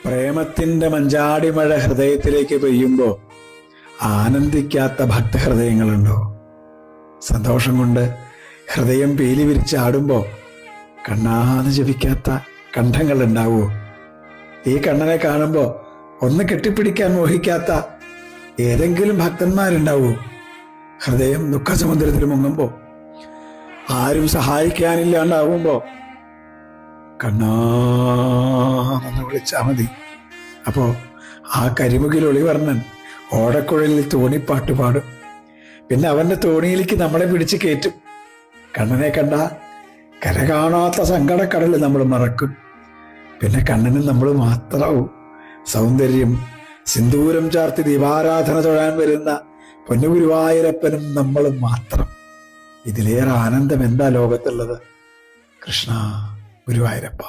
പ്രേമത്തിന്റെ മഞ്ചാടിമഴ ഹൃദയത്തിലേക്ക് പെയ്യുമ്പോൾ ആനന്ദിക്കാത്ത ഭക്തഹൃദയങ്ങളുണ്ടോ? സന്തോഷം കൊണ്ട് ഹൃദയം പീലി വിരിച്ചാടുമ്പോൾ കണ്ണാതെ ജപിക്കാത്ത കണ്ഠങ്ങൾ ഉണ്ടാവുമോ? ഈ കണ്ണനെ കാണുമ്പോൾ ഒന്ന് കെട്ടിപ്പിടിക്കാൻ മോഹിക്കാത്ത ഏതെങ്കിലും ഭക്തന്മാരുണ്ടാവൂ? ഹൃദയം ദുഃഖസമുദ്രത്തിൽ മുങ്ങുമ്പോൾ, ആരും സഹായിക്കാനില്ലാണ്ടാവുമ്പോൾ കണ്ണാന്ന് വിളിച്ചാൽ മതി. അപ്പോ ആ കരിമുകിൽ ഒളിവർണ്ണൻ ഓടക്കുഴലിൽ തോണിപ്പാട്ട് പാടും. പിന്നെ അവന്റെ തോണിയിലേക്ക് നമ്മളെ പിടിച്ച് കയറ്റും. കണ്ണനെ കണ്ട കര കാണാത്ത സങ്കടക്കടൽ നമ്മൾ മറക്കും. പിന്നെ കണ്ണനും നമ്മൾ മാത്രമാവും. സൗന്ദര്യം സിന്ദൂരം ചാർത്തി ദീപാരാധന തൊഴാൻ വരുന്ന പൊന്നുഗുരുവായൂരപ്പനും നമ്മൾ മാത്രം. ഇതിലേറെ ആനന്ദം എന്താ ലോകത്തുള്ളത്? കൃഷ്ണ ഗുരുവായൂരപ്പ.